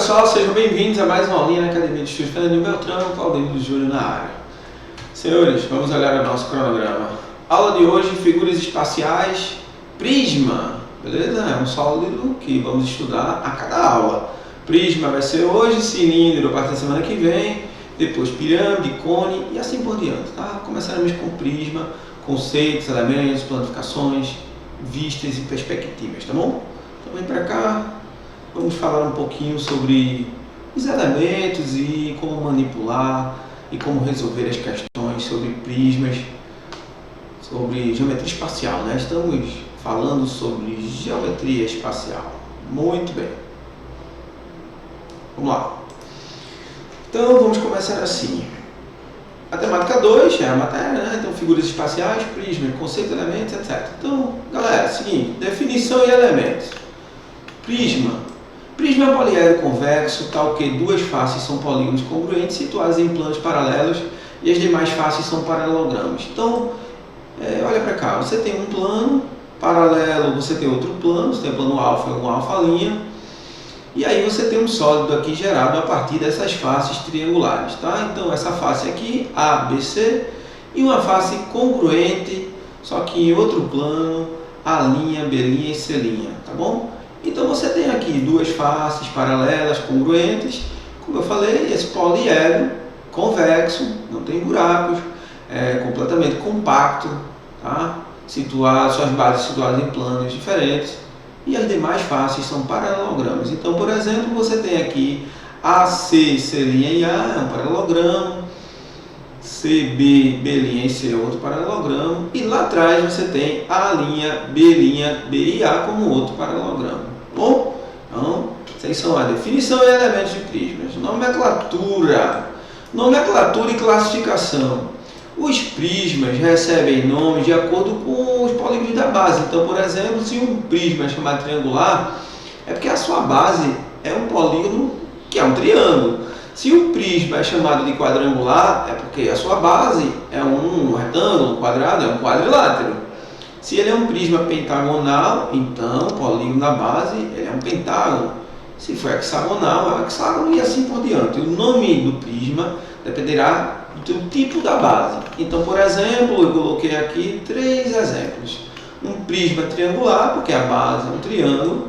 pessoal, sejam bem-vindos a mais uma aulinha na Academia de Estudos Fernandinho Beltrão, Claudemiro Júnior na área. Senhores, vamos olhar o nosso cronograma. Aula de hoje, figuras espaciais, prisma, beleza? É um sólido que vamos estudar a cada aula. Prisma vai ser hoje, cilindro a partir da semana que vem, depois pirâmide, cone e assim por diante, tá? Começaremos com prisma, conceitos, elementos, planificações, vistas e perspectivas, tá bom? Então vem pra cá. Vamos falar um pouquinho sobre os elementos e como manipular e como resolver as questões sobre prismas, sobre geometria espacial, né? Estamos falando sobre geometria espacial. Muito bem. Vamos lá. Então vamos começar assim. A temática 2 é a matéria, né? Então figuras espaciais, prisma, conceito, elementos, etc. Então, galera, seguinte, definição e elementos. Prisma é um poliedro convexo, tal que duas faces são polígonos congruentes situados em planos paralelos e as demais faces são paralelogramas. Então, olha para cá, você tem um plano paralelo, você tem outro plano, você tem o plano alfa e um alfa-linha, e aí você tem um sólido aqui gerado a partir dessas faces triangulares, tá? Então, essa face aqui, A, B, C, e uma face congruente, só que em outro plano, A', B' e C', tá bom? Então você tem aqui duas faces paralelas, congruentes, como eu falei, esse poliedro convexo, não tem buracos, é completamente compacto, tá? Suas bases situadas em planos diferentes, e as demais faces são paralelogramas. Então, por exemplo, você tem aqui AC, C' e A, é um paralelogramo, CB, B' e C é outro paralelogramo, e lá atrás você tem A', B', B e A como outro paralelogramo. Bom, então, essas são a definição e elementos de prismas. Nomenclatura e classificação. Os prismas recebem nomes de acordo com os polígonos da base. Então, por exemplo, se um prisma é chamado triangular, é porque a sua base é um polígono que é um triângulo. Se o prisma é chamado de quadrangular, é porque a sua base é um retângulo, um quadrado, é um quadrilátero. Se ele é um prisma pentagonal, então o polígono da base ele é um pentágono. Se for hexagonal, é um hexágono e assim por diante. O nome do prisma dependerá do tipo da base. Então, por exemplo, eu coloquei aqui 3 exemplos. Um prisma triangular, porque a base é um triângulo.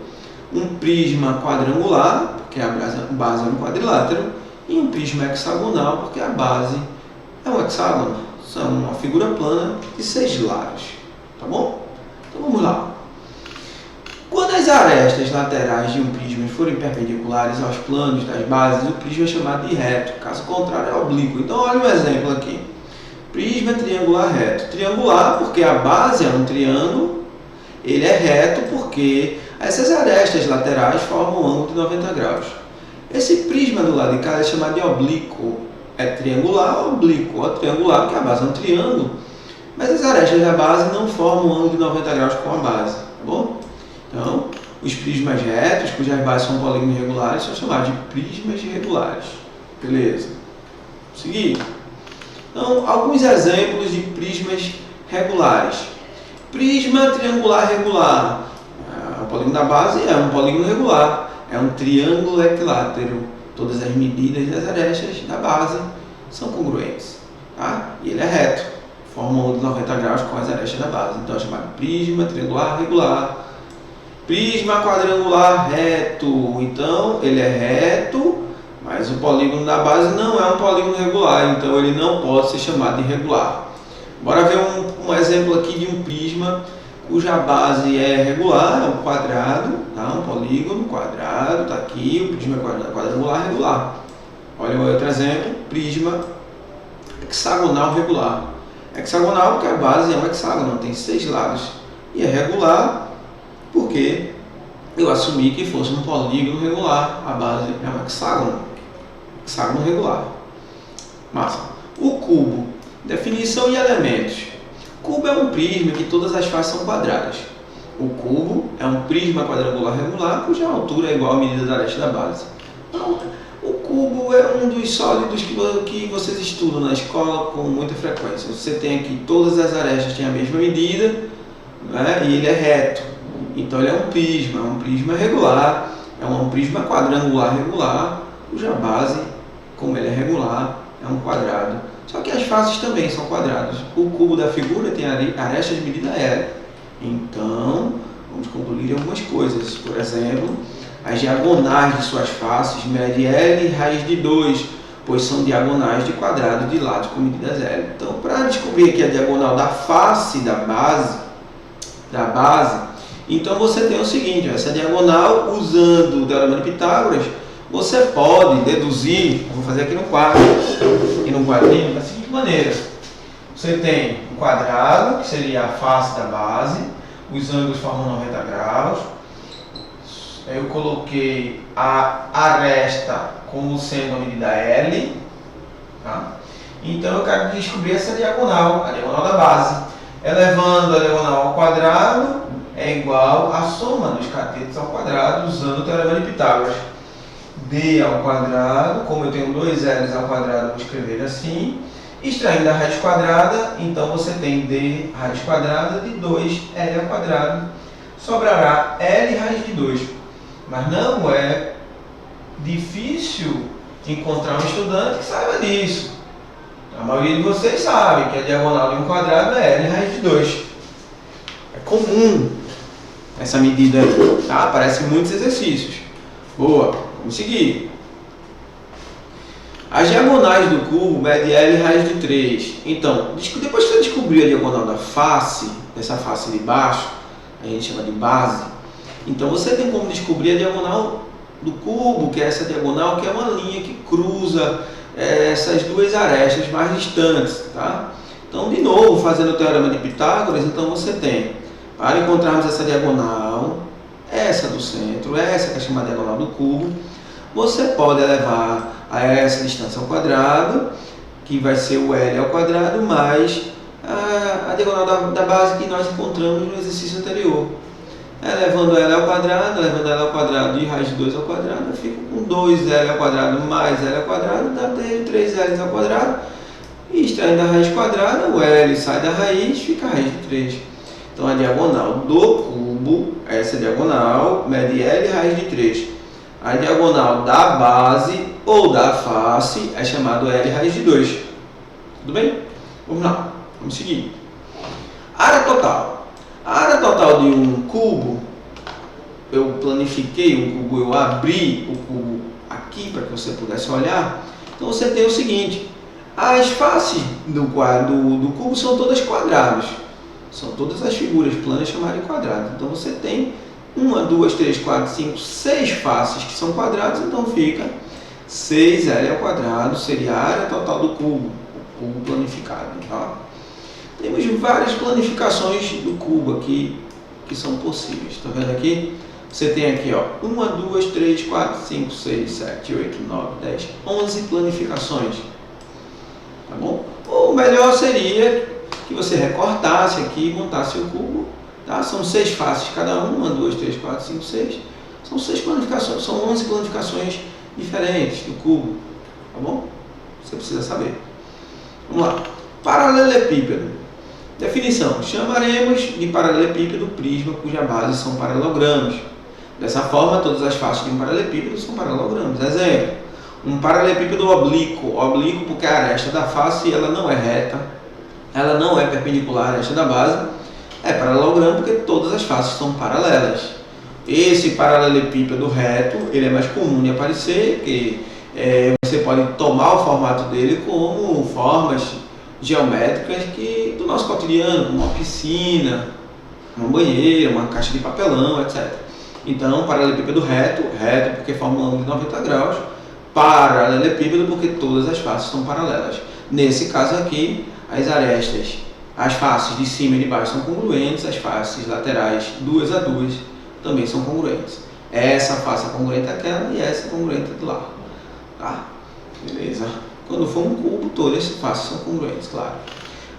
Um prisma quadrangular, porque a base é um quadrilátero. E um prisma hexagonal, porque a base é um hexágono. São uma figura plana de 6 lados. Tá bom? Então vamos lá. Quando as arestas laterais de um prisma forem perpendiculares aos planos das bases, o prisma é chamado de reto, caso contrário é oblíquo. Então olha um exemplo aqui. Prisma triangular reto. Triangular porque a base é um triângulo, ele é reto porque essas arestas laterais formam um ângulo de 90 graus. Esse prisma do lado de cá é chamado de oblíquo. É triangular ou oblíquo? É triangular porque a base é um triângulo, mas as arestas da base não formam um ângulo de 90 graus com a base, tá bom? Então, os prismas retos, cujas bases são polígonos regulares, são chamados de prismas regulares. Beleza? Seguir. Então, alguns exemplos de prismas regulares. Prisma triangular regular. O polígono da base é um polígono regular, é um triângulo equilátero. Todas as medidas das arestas da base são congruentes, tá? E ele é reto. Forma um ângulo de 90 graus com as arestas da base. Então é chamado prisma triangular regular. Prisma quadrangular reto. Então ele é reto, mas o polígono da base não é um polígono regular. Então ele não pode ser chamado de regular. Bora ver um exemplo aqui de um prisma cuja base é regular, é um quadrado, tá? Um polígono quadrado, está aqui, o prisma quadrangular regular. Olha o outro exemplo, prisma hexagonal regular. Hexagonal porque a base é um hexágono, tem 6 lados. E é regular porque eu assumi que fosse um polígono regular. A base é um hexágono. Hexágono regular. Massa. O cubo. Definição e elementos. Cubo é um prisma que todas as faces são quadradas. O cubo é um prisma quadrangular regular cuja altura é igual à medida da aresta da base. Então, o cubo é um dos sólidos que vocês estudam na escola com muita frequência. Você tem aqui todas as arestas têm a mesma medida, né? E ele é reto. Então ele é um prisma regular é um prisma quadrangular regular, cuja base, como ele é regular, é um quadrado. Só que as faces também são quadrados. O cubo da figura tem arestas de medida L. Então, vamos concluir algumas coisas. Por exemplo, as diagonais de suas faces medem L raiz de 2, pois são diagonais de quadrado de lados com medidas L. Então, para descobrir aqui a diagonal da face da base, então você tem o seguinte, essa diagonal, usando o teorema de Pitágoras, você pode deduzir, vou fazer aqui no quadro, e no quadrinho, da seguinte maneira. Você tem um quadrado, que seria a face da base, os ângulos formam 90 graus. Eu coloquei a aresta como sendo a medida L. Tá? Então eu quero descobrir essa diagonal, a diagonal da base. Elevando a diagonal ao quadrado é igual à soma dos catetos ao quadrado, usando o teorema de Pitágoras. D ao quadrado, como eu tenho 2 L's ao quadrado, vou escrever assim. Extraindo a raiz quadrada, então você tem D raiz quadrada de 2L ao quadrado. Sobrará L raiz de 2. Mas não é difícil encontrar um estudante que saiba disso. A maioria de vocês sabe que a diagonal de um quadrado é L raiz de 2. É comum essa medida aí, tá? Aparece em muitos exercícios. Boa, vamos seguir. As diagonais do cubo medem L raiz de 3. Então, depois que você descobrir a diagonal da face, dessa face de baixo, a gente chama de base, então você tem como descobrir a diagonal do cubo, que é essa diagonal, que é uma linha que cruza essas duas arestas mais distantes, tá? Então, de novo, fazendo o teorema de Pitágoras, então você tem, para encontrarmos essa diagonal, essa do centro, essa que é chamada diagonal do cubo, você pode elevar a essa distância ao quadrado, que vai ser o L ao quadrado, mais a diagonal da base que nós encontramos no exercício anterior. Elevando L ao quadrado, elevando L ao quadrado e raiz de 2 ao quadrado, eu fico com 2L ao quadrado mais L ao quadrado, dá 3L ao quadrado. E extraindo a raiz quadrada, o L sai da raiz, fica a raiz de 3. Então a diagonal do cubo, essa diagonal, mede L raiz de 3. A diagonal da base ou da face é chamado L raiz de 2. Tudo bem? Vamos lá, vamos seguir. Área total. A área total de um cubo, eu planifiquei um cubo, eu abri o cubo aqui para que você pudesse olhar. Então você tem o seguinte, as faces do cubo são todas quadrados. São todas as figuras planas chamadas de quadrado. Então você tem 1, 2, 3, 4, 5, 6 faces que são quadrados, então fica 6L ao quadrado, seria a área total do cubo, o cubo planificado. Tá? Temos várias planificações do cubo aqui que são possíveis. Está vendo aqui? Você tem aqui, ó, 1, 2, 3, 4, 5, 6, 7, 8, 9, 10, 11 planificações. Tá bom? Ou melhor seria que você recortasse aqui e montasse o cubo. Tá? São 6 faces cada uma, 1, 2, 3, 4, 5, 6. São 6 planificações, são 11 planificações diferentes do cubo. Tá bom? Você precisa saber. Vamos lá. Paralelepípedo. Definição. Chamaremos de paralelepípedo o prisma cuja base são paralelogramas. Dessa forma, todas as faces de um paralelepípedo são paralelogramas. Exemplo. Um paralelepípedo oblíquo. Oblíquo porque a aresta da face ela não é reta, ela não é perpendicular à aresta da base. É paralelogramo porque todas as faces são paralelas. Esse paralelepípedo reto, ele é mais comum de aparecer, porque você pode tomar o formato dele como formas geométricas do nosso cotidiano, como uma piscina, uma banheira, uma caixa de papelão, etc. Então, paralelepípedo reto porque forma um ângulo de 90 graus, paralelepípedo porque todas as faces são paralelas. Nesse caso aqui, as arestas, as faces de cima e de baixo são congruentes, as faces laterais, 2 a 2, também são congruentes. Essa face é congruente àquela e essa é congruente de lá. Tá? Beleza? Quando for um cubo, todas as faces são congruentes, claro.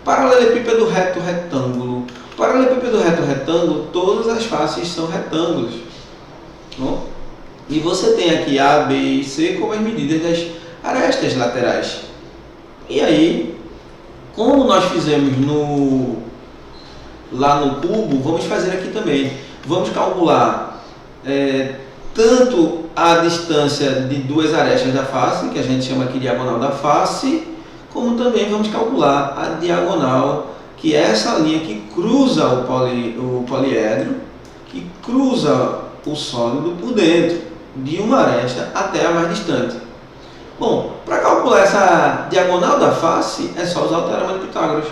Paralelepípedo reto retângulo. Paralelepípedo reto retângulo, todas as faces são retângulos. Bom? E você tem aqui A, B e C como as medidas das arestas laterais. E aí, como nós fizemos lá no cubo, vamos fazer aqui também. Vamos calcular tanto a distância de duas arestas da face, que a gente chama aqui diagonal da face, como também vamos calcular a diagonal, que é essa linha que cruza o poliedro, que cruza o sólido por dentro de uma aresta até a mais distante. Bom, para calcular essa diagonal da face, é só usar o teorema de Pitágoras.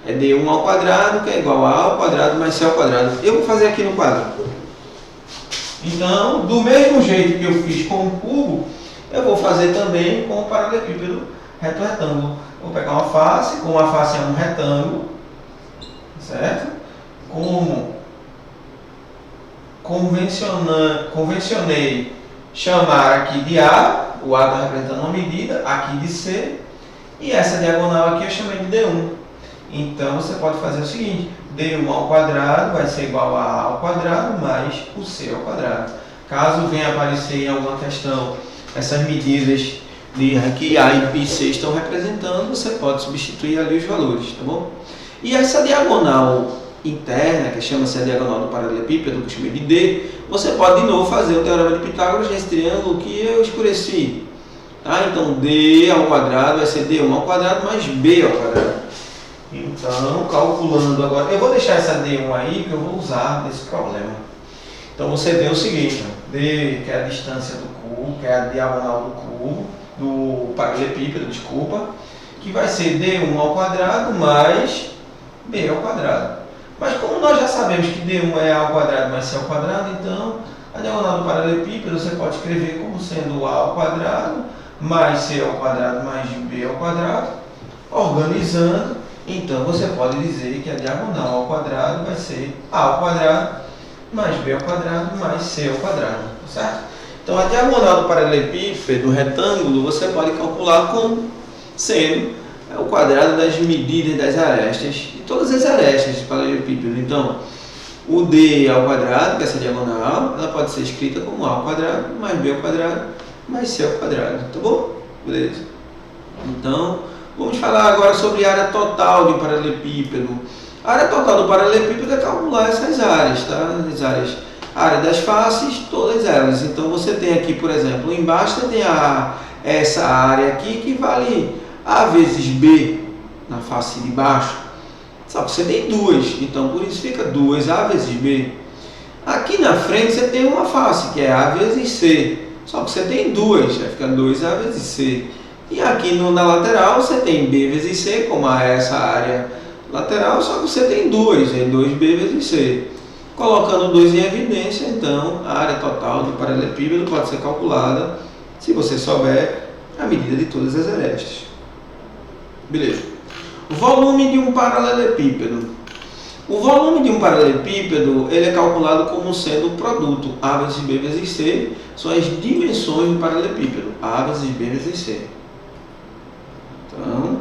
É d1 ao quadrado, que é igual a a ao quadrado mais c ao quadrado. Eu vou fazer aqui no quadro. Então, do mesmo jeito que eu fiz com o cubo, eu vou fazer também com o paralelepípedo reto-retângulo. Vou pegar uma face, como a face é um retângulo, certo? Como convencionei chamar aqui de A, o A está representando uma medida, aqui de C, e essa diagonal aqui eu chamei de D1. Então você pode fazer o seguinte, D1 ao quadrado vai ser igual a A ao quadrado mais o C ao quadrado. Caso venha aparecer em alguma questão essas medidas de que A e C estão representando, você pode substituir ali os valores, tá bom? E essa diagonal interna, que chama-se a diagonal do paralelepípedo, que eu chamei de D, você pode de novo fazer o teorema de Pitágoras nesse triângulo que eu escureci. Tá? Então D ao quadrado vai ser D1 ao quadrado mais B ao quadrado. Então, calculando agora, eu vou deixar essa D1 aí que eu vou usar nesse problema. Então você tem o seguinte, D, que é a distância do cubo, que é a diagonal do cubo, do paralelepípedo, desculpa, que vai ser D1 ao quadrado mais B ao quadrado. Mas como nós já sabemos que D1 é A ao quadrado mais C ao quadrado, então a diagonal do paralelepípedo você pode escrever como sendo A ao quadrado mais C ao quadrado mais B ao quadrado. Organizando, então você pode dizer que a diagonal ao quadrado vai ser A ao quadrado mais B ao quadrado mais C ao quadrado, certo? Então a diagonal do paralelepípedo retângulo você pode calcular como sendo o quadrado das medidas das arestas, de todas as arestas do paralelepípedo. Então, o D ao quadrado, que é essa diagonal, ela pode ser escrita como A ao quadrado mais B ao quadrado mais C ao quadrado, tá bom? Beleza? Então, vamos falar agora sobre a área total de um paralelepípedo. A área total do paralelepípedo é calcular essas áreas, tá? As áreas, a área das faces, todas elas. Então, você tem aqui, por exemplo, embaixo você tem essa área aqui que vale A vezes B na face de baixo, só que você tem duas, então por isso fica 2A vezes B. Aqui na frente você tem uma face, que é A vezes C, só que você tem duas, vai ficar 2A vezes C. E aqui na lateral você tem B vezes C, como essa área lateral, só que você tem duas, é 2B vezes C. Colocando 2 em evidência, então a área total do paralelepípedo pode ser calculada, se você souber a medida de todas as arestas. Beleza. O volume de um paralelepípedo. O volume de um paralelepípedo ele é calculado como sendo o produto A vezes B vezes C, são as dimensões do paralelepípedo, A vezes B vezes C. Então,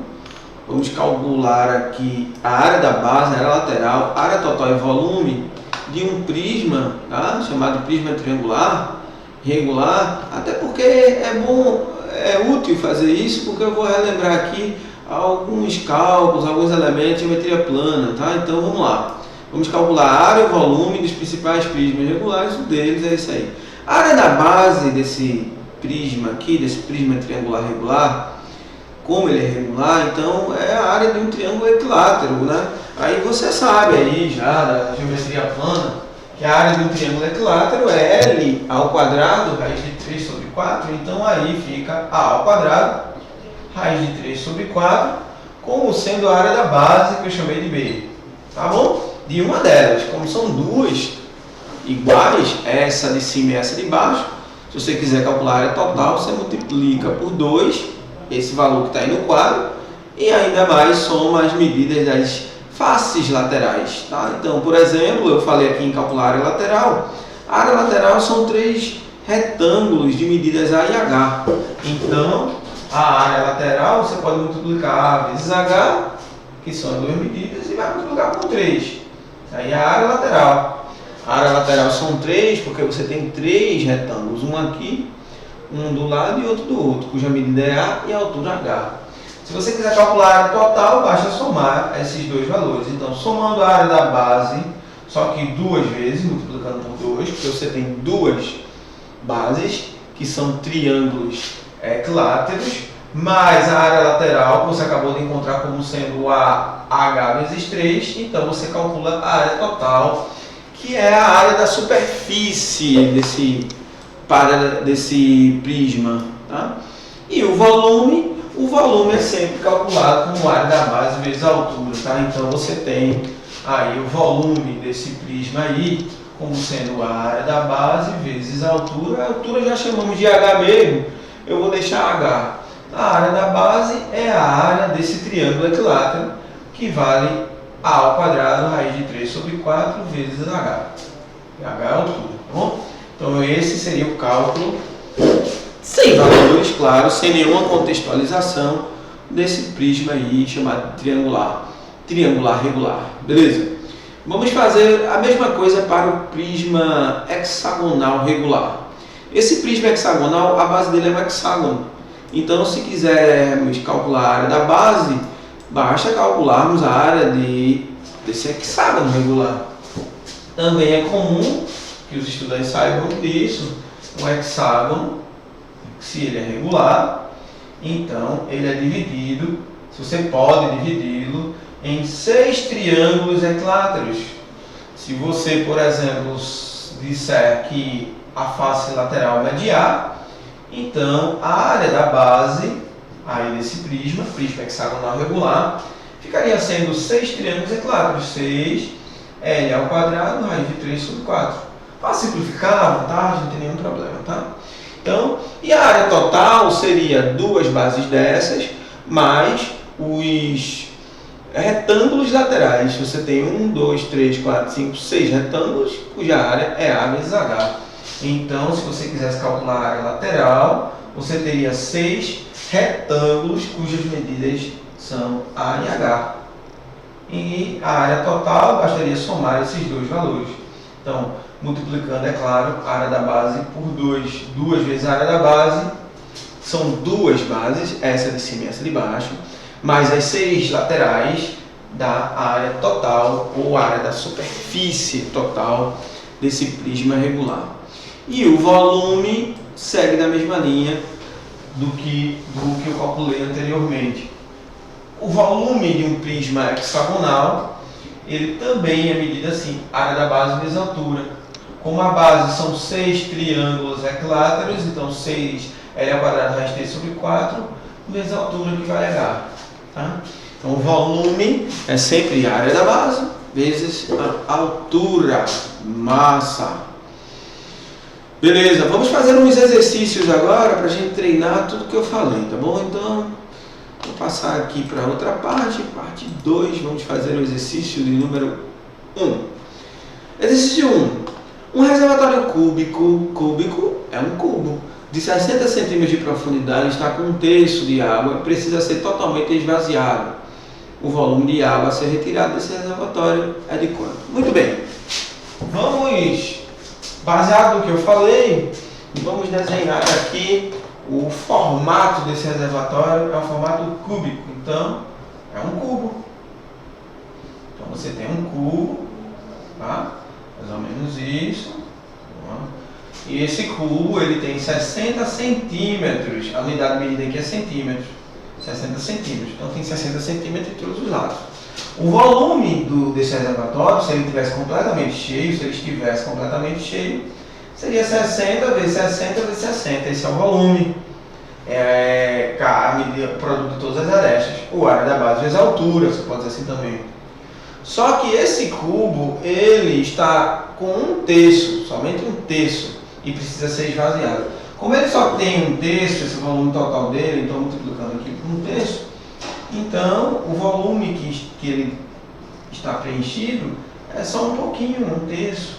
vamos calcular aqui a área da base, a área lateral, área total e volume de um prisma, tá? Chamado prisma triangular, regular, até porque é útil fazer isso, porque eu vou relembrar aqui alguns cálculos, alguns elementos de geometria plana, tá? Então vamos lá. Vamos calcular a área e o volume dos principais prismas regulares, um deles é esse aí. A área da base desse prisma aqui, desse prisma triangular regular, como ele é regular, então é a área de um triângulo equilátero, né? Aí você sabe aí já da geometria plana que a área de um triângulo equilátero é L ao quadrado, raiz de 3 sobre 4, então aí fica A ao quadrado, raiz de 3 sobre 4, como sendo a área da base que eu chamei de B, tá bom? De uma delas, como são duas iguais, essa de cima e essa de baixo, se você quiser calcular a área total, você multiplica por 2, esse valor que está aí no quadro, e ainda mais soma as medidas das faces laterais, tá? Então, por exemplo, eu falei aqui em calcular a área lateral. A área lateral são 3 retângulos de medidas A e H. Então, a área lateral você pode multiplicar A vezes H, que são as duas medidas, e vai multiplicar por 3. Aí é a área lateral. A área lateral são 3, porque você tem 3 retângulos, um aqui, um do lado e outro do outro, cuja medida é A e a altura H. Se você quiser calcular a área total, basta somar esses dois valores. Então, somando a área da base, só que 2 vezes, multiplicando por 2, porque você tem duas bases, que são triângulos equiláteros, mais a área lateral, que você acabou de encontrar como sendo a H vezes 3, então você calcula a área total, que é a área da superfície desse prisma. Tá? E o volume é sempre calculado como área da base vezes a altura. Tá? Então você tem aí o volume desse prisma aí, como sendo a área da base vezes a altura já chamamos de H mesmo, eu vou deixar H. A área da base é a área desse triângulo equilátero, que vale A ao quadrado, raiz de 3 sobre 4 vezes H. H é a altura, tá bom? Então esse seria o cálculo, sem valores, claro, sem nenhuma contextualização, desse prisma aí chamado triangular regular, beleza? Vamos fazer a mesma coisa para o prisma hexagonal regular. Esse prisma hexagonal, a base dele é um hexágono. Então, se quisermos calcular a área da base, basta calcularmos a área desse hexágono regular. Também é comum que os estudantes saibam disso. Um hexágono, se ele é regular, então ele é dividido, se você pode dividi-lo, em 6 triângulos equiláteros. Se você, por exemplo, disser que a face lateral é de A, então a área da base aí desse prisma hexagonal regular, ficaria sendo 6 triângulos equiláteros, 6 L ao quadrado, raiz de 3 sobre 4. Para simplificar, à vontade, não tem nenhum problema, tá? Então, e a área total seria 2 bases dessas, mais os retângulos laterais. Você tem 1, 2, 3, 4, 5, 6 retângulos, cuja área é A vezes H. Então, se você quisesse calcular a área lateral, você teria 6 retângulos cujas medidas são A e H. E a área total, bastaria somar esses dois valores. Então, multiplicando, é claro, a área da base por 2. 2 vezes a área da base, são 2 bases, essa de cima e essa de baixo, mais as 6 laterais da área total, ou área da superfície total desse prisma regular. E o volume segue da mesma linha do que eu calculei anteriormente. O volume de um prisma hexagonal, ele também é medido assim, área da base vezes altura. Como a base são 6 triângulos equiláteros, então 6 L ao quadrado raiz de 3 sobre 4, vezes a altura, que vale H. Tá? Então o volume é sempre a área da base vezes a altura, massa. Beleza, vamos fazer uns exercícios agora para a gente treinar tudo que eu falei, tá bom? Então, vou passar aqui para outra parte 2, vamos fazer o exercício de número 1. Exercício 1. Um reservatório cúbico é um cubo, de 60 centímetros de profundidade, está com 1/3 de água e precisa ser totalmente esvaziado. O volume de água a ser retirado desse reservatório é de quanto? Muito bem, vamos, baseado no que eu falei, vamos desenhar aqui o formato desse reservatório. É um formato cúbico, então é um cubo. Então você tem um cubo, tá? Mais ou menos isso. E esse cubo ele tem 60 centímetros, a unidade medida aqui é centímetros, 60 centímetros, então tem 60 centímetros em todos os lados. O volume desse reservatório, se ele estivesse completamente cheio, seria 60 vezes 60 vezes 60, esse é o volume. A medida, produto de todas as arestas, ou área da base vezes a altura, você pode dizer assim também. Só que esse cubo, ele está com 1/3, somente 1/3, e precisa ser esvaziado. Como ele só tem 1/3, esse volume total dele, então multiplicando aqui por 1/3, então o volume que ele está preenchido é só um pouquinho, 1/3.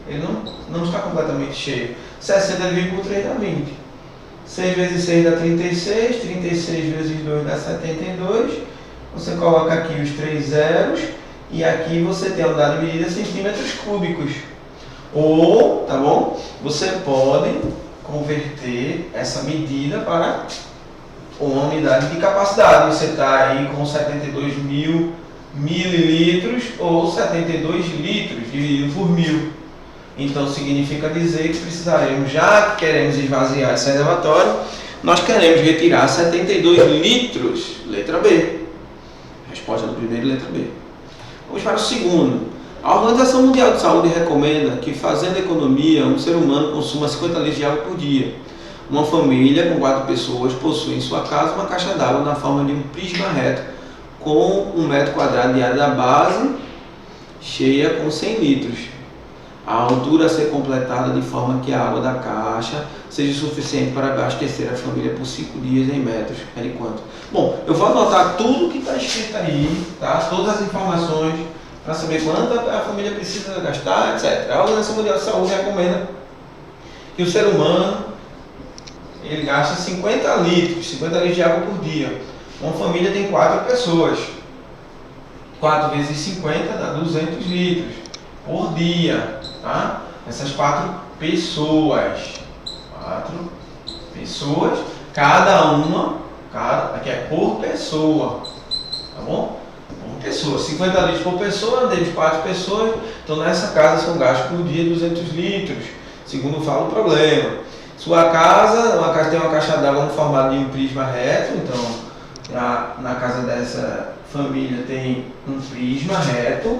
Ele não está completamente cheio. 60 dividido por 3 dá 20. 6 vezes 6 dá 36, 36 vezes 2 dá 72. Você coloca aqui os 3 zeros e aqui você tem a unidade medida centímetros cúbicos. Ou, tá bom? Você pode converter essa medida para uma unidade de capacidade. Você está aí com 72 mil mililitros ou 72 litros dividido por 1000. Então significa dizer que precisaremos, já que queremos esvaziar esse reservatório, nós queremos retirar 72 litros, letra B. Resposta do primeiro, letra B. Vamos para o segundo. A Organização Mundial de Saúde recomenda que, fazendo economia, um ser humano consuma 50 litros de água por dia. Uma família com 4 pessoas possui em sua casa uma caixa d'água na forma de um prisma reto com 1 metro quadrado de área da base, cheia com 100 litros. A altura a ser completada de forma que a água da caixa seja suficiente para abastecer a família por 5 dias em metros. É de quanto? Bom, eu vou anotar tudo que está escrito aí, tá? Todas as informações, para saber quanto a família precisa gastar, etc. A Organização Mundial de Saúde recomenda que o ser humano ele gasta 50 litros de água por dia. Uma família tem 4 pessoas. 4 vezes 50 dá 200 litros por dia, tá? Essas 4 pessoas. 4 pessoas, aqui é por pessoa, tá bom? Por pessoa, 50 litros por pessoa, deles 4 pessoas, então nessa casa são gastos por dia 200 litros, segundo fala o problema. Sua casa, tem uma caixa d'água no formato de um prisma reto, então na casa dessa família tem um prisma reto,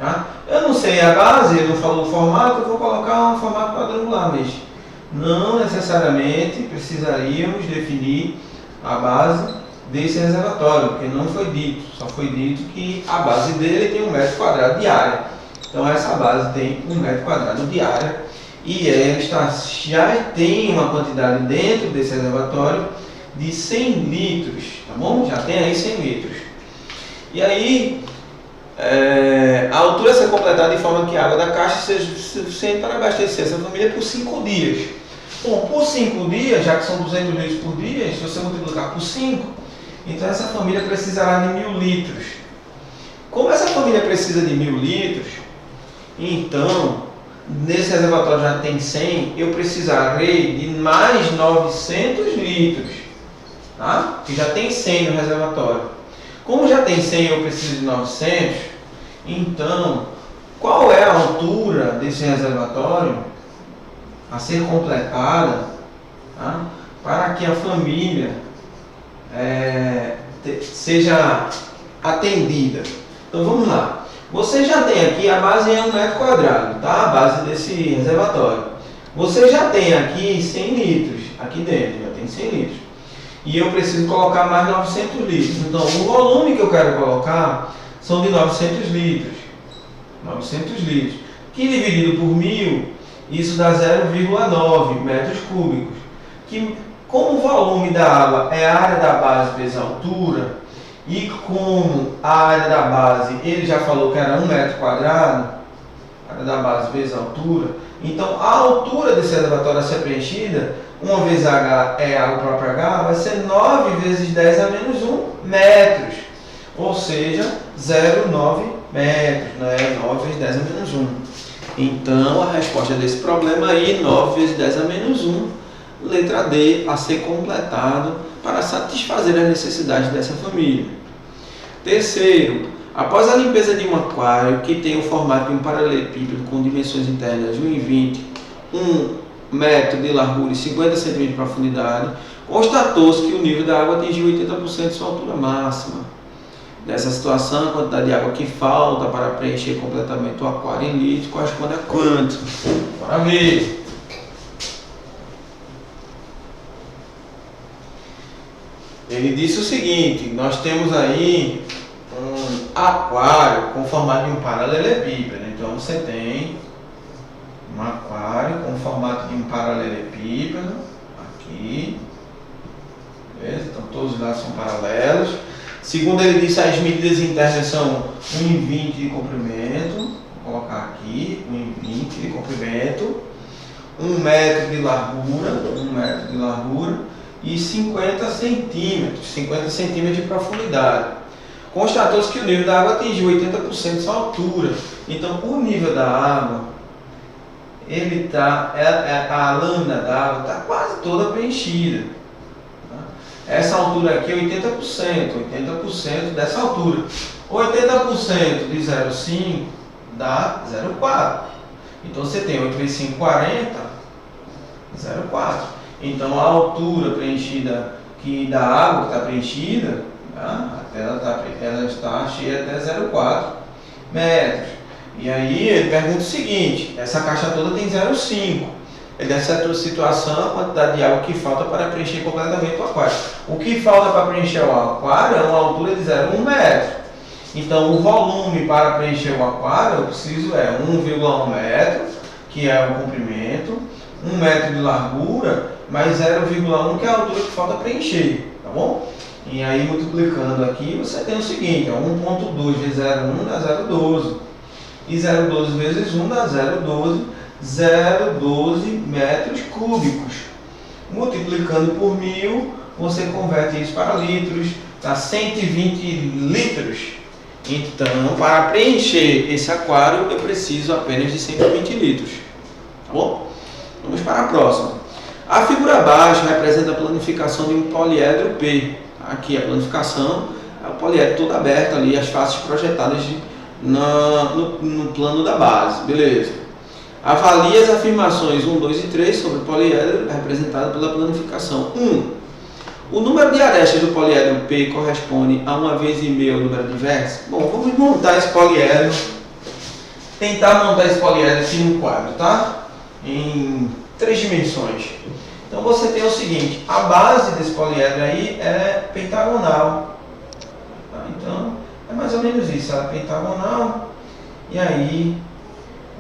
tá? Eu não sei a base, ele não falou o formato, eu vou colocar um formato quadrangular, mas não necessariamente precisaríamos definir a base desse reservatório, porque não foi dito, só foi dito que a base dele tem 1 metro quadrado de área. Então essa base tem 1 metro quadrado de área e ela já tem uma quantidade dentro desse reservatório de 100 litros, tá bom? Já tem aí 100 litros. E aí, a altura a ser completada de forma que a água da caixa seja suficiente para abastecer essa família por 5 dias. Bom, por 5 dias, já que são 200 litros por dia, se você multiplicar por 5, então essa família precisará de 1000 litros. Como essa família precisa de 1000 litros, então, nesse reservatório já tem 100, eu precisarei de mais 900 litros, tá? Que já tem 100 no reservatório. Como já tem 100 e eu preciso de 900, então, qual é a altura desse reservatório a ser completada, tá? Para que a família seja atendida? Então vamos lá. Você já tem aqui, a base é 1 metro quadrado, tá? A base desse reservatório. Você já tem aqui 100 litros, aqui dentro, já tem 100 litros. E eu preciso colocar mais 900 litros. Então, o volume que eu quero colocar são de 900 litros. 900 litros. Que dividido por 1000, isso dá 0,9 metros cúbicos. Que, como o volume da água é a área da base vezes a altura, e como a área da base, ele já falou que era 1 metro quadrado, a área da base vezes a altura, então a altura desse reservatório a ser preenchida, 1 vezes H é a própria H, vai ser 9 vezes 10 a menos 1 metros, ou seja, 0,9 metros, né? 9 vezes 10 a menos 1. Então a resposta desse problema aí, 9 vezes 10 a menos 1, letra D, a ser completado para satisfazer as necessidades dessa família. Terceiro, após a limpeza de um aquário que tem o formato de um paralelepípedo com dimensões internas de 1,20, 1 metro de largura e 50 centímetros de profundidade, constatou-se que o nível da água atingiu 80% de sua altura máxima. Nessa situação, a quantidade de água que falta para preencher completamente o aquário em litros corresponde a quanto? Bora ver! Ele disse o seguinte: nós temos aí um aquário com formato de um paralelepípedo. Então você tem um aquário com formato de um paralelepípedo aqui, beleza? Então todos os lados são paralelos. Segundo ele disse, as medidas internas são 1,20 de comprimento, vou colocar aqui 1,20 de comprimento, 1 metro de largura, e 50 centímetros de profundidade. Constatou-se que o nível da água atingiu 80% de sua altura. Então, o nível da água, a lâmina da água está quase toda preenchida. Essa altura aqui é 80% dessa altura. 80% de 0,5 dá 0,4. Então você tem 8 vezes 5, 40, 0,4. Então a altura preenchida da água que está preenchida, tá? Ela está cheia até 0,4 metros. E aí ele pergunta o seguinte: essa caixa toda tem 0,5. Nessa situação, a quantidade de água que falta para preencher completamente o aquário. O que falta para preencher o aquário é uma altura de 0,1 metro. Então, o volume para preencher o aquário, eu preciso 1,1 metro, que é o comprimento, 1 metro de largura, mais 0,1, que é a altura que falta preencher, tá bom? E aí, multiplicando aqui, você tem o seguinte: 1,2 vezes 0,1 dá 0,12. E 0,12 vezes 1 dá 0,12 metros cúbicos. Multiplicando por 1000, você converte isso para litros, dá 120 litros. Então, para preencher esse aquário, eu preciso apenas de 120 litros. Tá bom? Vamos para a próxima. A figura abaixo representa a planificação de um poliedro P. Aqui a planificação é o poliedro todo aberto ali, as faces projetadas no plano da base. Beleza. Avalie as afirmações 1, 2 e 3 sobre o poliedro representado pela planificação. 1. O número de arestas do poliedro P corresponde a 1 vezes e meio o número de vértices. Bom, vamos montar esse poliedro. Tentar montar esse poliedro aqui no quadro, tá? Em 3 dimensões. Então você tem o seguinte: a base desse poliedro aí é pentagonal. Tá? Então é mais ou menos isso, ela é pentagonal. E aí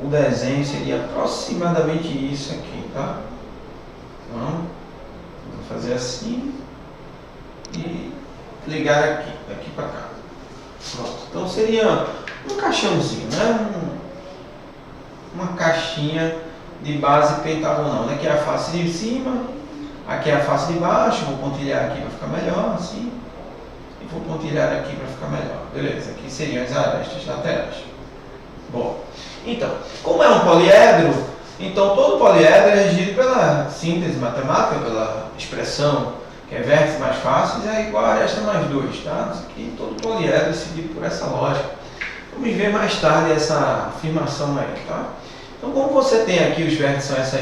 o desenho seria aproximadamente isso aqui, tá? Então, vou fazer assim e ligar aqui, daqui para cá. Pronto. Então seria um caixãozinho, né? Uma caixinha de base pentagonal. Aqui é a face de cima, aqui é a face de baixo. Vou pontilhar aqui para ficar melhor, assim. E vou pontilhar aqui para ficar melhor. Beleza, aqui seriam as arestas laterais. Bom, então, como é um poliedro, então todo poliedro é regido pela síntese matemática, pela expressão que é vértice mais fáceis é igual a aresta mais 2, tá? Isso aqui, todo poliedro é seguido por essa lógica. Vamos ver mais tarde essa afirmação aí, tá? Então, como você tem aqui os vértices, são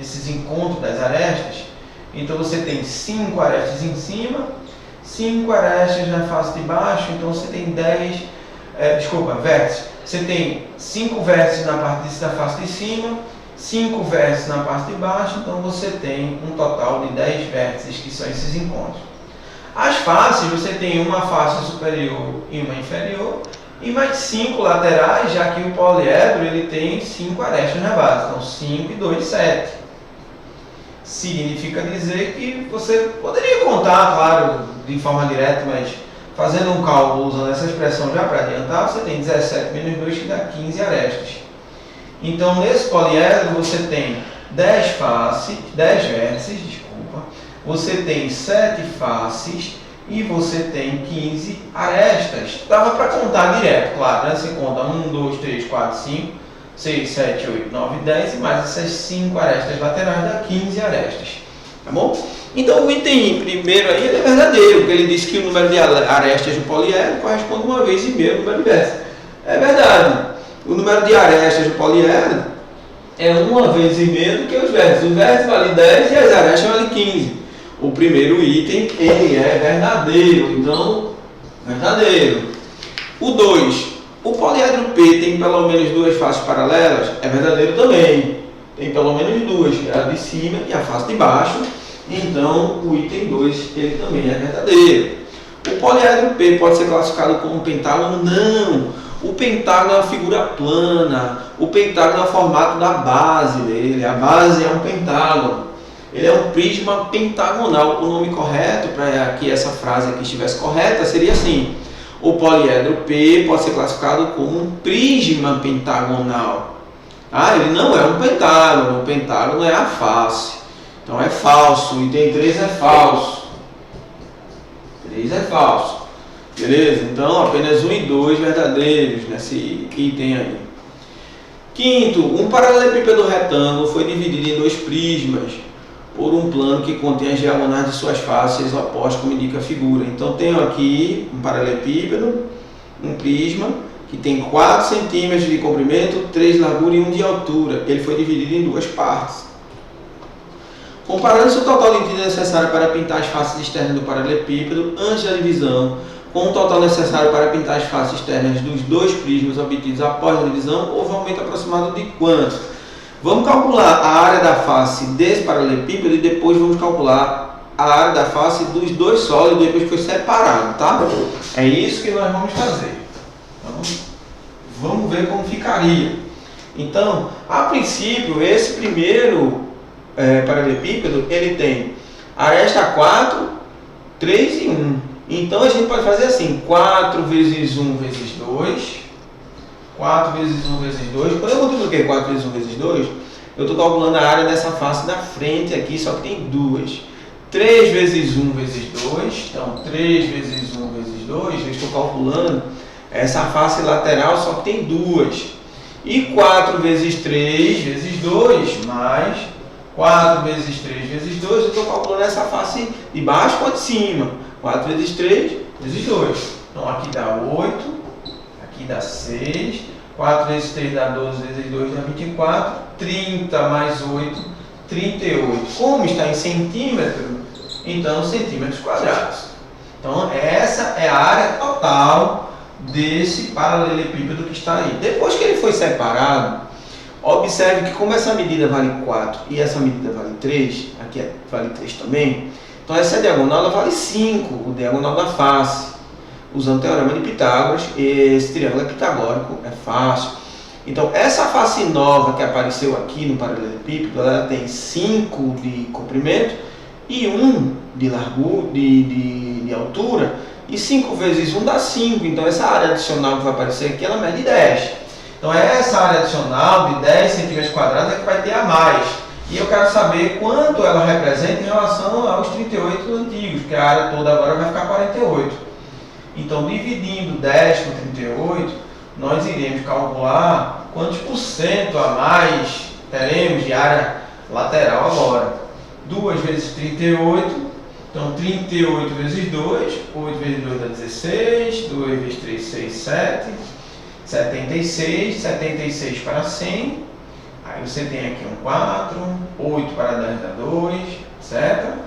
esses encontros das arestas, então você tem 5 arestas em cima, 5 arestas na face de baixo, então você tem vértices. Você tem 5 vértices na parte da face de cima, 5 vértices na parte de baixo, então você tem um total de 10 vértices, que são esses encontros. As faces, você tem uma face superior e uma inferior, e mais 5 laterais, já que o poliedro ele tem 5 arestas na base, então 5 e 2, 7. Significa dizer que você poderia contar, claro, de forma direta, mas fazendo um cálculo usando essa expressão já para adiantar, você tem 17 menos 2 que dá 15 arestas. Então, nesse poliedro você tem 10 vértices, você tem 7 faces e você tem 15 arestas. Dava para contar direto, claro, né? Você conta 1, 2, 3, 4, 5, 6, 7, 8, 9, 10 e mais essas 5 arestas laterais dá 15 arestas. Tá bom? Então o item primeiro aí ele é verdadeiro, porque ele diz que o número de arestas do poliedro corresponde a 1 vez e meio ao número de vértices. É verdade. O número de arestas do poliedro é 1 vez e meio do que os vértices. O vértice vale 10 e as arestas valem 15. O primeiro item ele é verdadeiro, então verdadeiro. O 2. O poliedro P tem pelo menos 2 faces paralelas? É verdadeiro também. Tem pelo menos 2, que é a de cima e a face de baixo. Então, o item 2 ele também é verdadeiro. O poliedro P pode ser classificado como um pentágono? Não. O pentágono é uma figura plana. O pentágono é o formato da base dele. A base é um pentágono. Ele é um prisma pentagonal. O nome correto para que essa frase aqui estivesse correta seria assim: o poliedro P pode ser classificado como um prisma pentagonal. Ele não é um pentágono. O pentágono é a face. Então é falso. O item 3 é falso. 3 é falso. Beleza? Então apenas 1 e 2 verdadeiros nesse item aí. Quinto, um paralelepípedo retângulo foi dividido em 2 prismas por um plano que contém as diagonais de suas faces opostas, como indica a figura. Então tenho aqui um paralelepípedo, um prisma, que tem 4 centímetros de comprimento, 3 de largura e 1 de altura. Ele foi dividido em 2 partes. Comparando-se o total de tinta necessário para pintar as faces externas do paralelepípedo antes da divisão com o total necessário para pintar as faces externas dos 2 prismas obtidos após a divisão, houve um aumento aproximado de quanto? Vamos calcular a área da face desse paralelepípedo e depois vamos calcular a área da face dos 2 sólidos depois que foi separado, tá? É isso que nós vamos fazer. Então, vamos ver como ficaria. Então, a princípio, esse primeiro paralelepípedo, ele tem aresta 4, 3 e 1. Então, a gente pode fazer assim, 4 vezes 1 vezes 2, 4 vezes 1 vezes 2. Quando eu multipliquei 4 vezes 1 vezes 2, eu estou calculando a área dessa face da frente aqui, só que tem 2. 3 vezes 1 vezes 2, então 3 vezes 1 vezes 2, eu estou calculando essa face lateral, só que tem 2. E 4 vezes 3 vezes 2, mais 4 vezes 3 vezes 2, eu estou calculando essa face de baixo com a de cima. 4 vezes 3 vezes 2. Então aqui dá 8, aqui dá 6, 4 vezes 3 dá 12, vezes 2 dá 24, 30 mais 8, 38. Como está em centímetro, então centímetros quadrados. Então essa é a área total desse paralelepípedo que está aí. Depois que ele foi separado, observe que como essa medida vale 4 e essa medida vale 3, aqui vale 3 também, então essa diagonal ela vale 5, o diagonal da face. Usando o teorema de Pitágoras, esse triângulo é pitagórico, é fácil. Então essa face nova que apareceu aqui no paralelepípedo, ela tem 5 de comprimento e 1 de largura, de altura, e 5 vezes 1 dá 5, então essa área adicional que vai aparecer aqui, ela mede 10. Então essa área adicional de 10 centímetros quadrados é que vai ter a mais. E eu quero saber quanto ela representa em relação aos 38 antigos, porque a área toda agora vai ficar 48. Então, dividindo 10 com 38, nós iremos calcular quantos por cento a mais teremos de área lateral agora. 2 vezes 38, então 38 vezes 2, 8 vezes 2 dá 16, 2 vezes 3, 6, 7, 76, 76 para 100. Aí você tem aqui um 4, 8 para 10 dá 2, certo?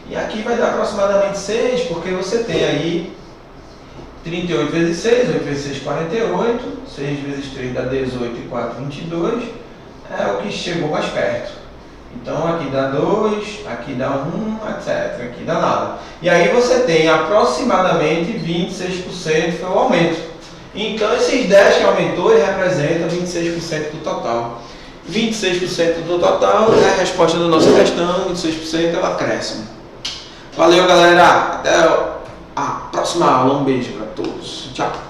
E aqui vai dar aproximadamente 6, porque você tem aí 38 vezes 6, 8 vezes 6, 48, 6 vezes 3 dá 18 e 4, 22, é o que chegou mais perto. Então aqui dá 2, aqui dá 1, etc. Aqui dá nada. E aí você tem aproximadamente 26% foi o aumento. Então esses 10 que aumentou, ele representa 26% do total. 26% do total é a resposta da nossa questão, 26% é o acréscimo. Valeu, galera! Até a próxima aula. Um beijo para todos. Tchau!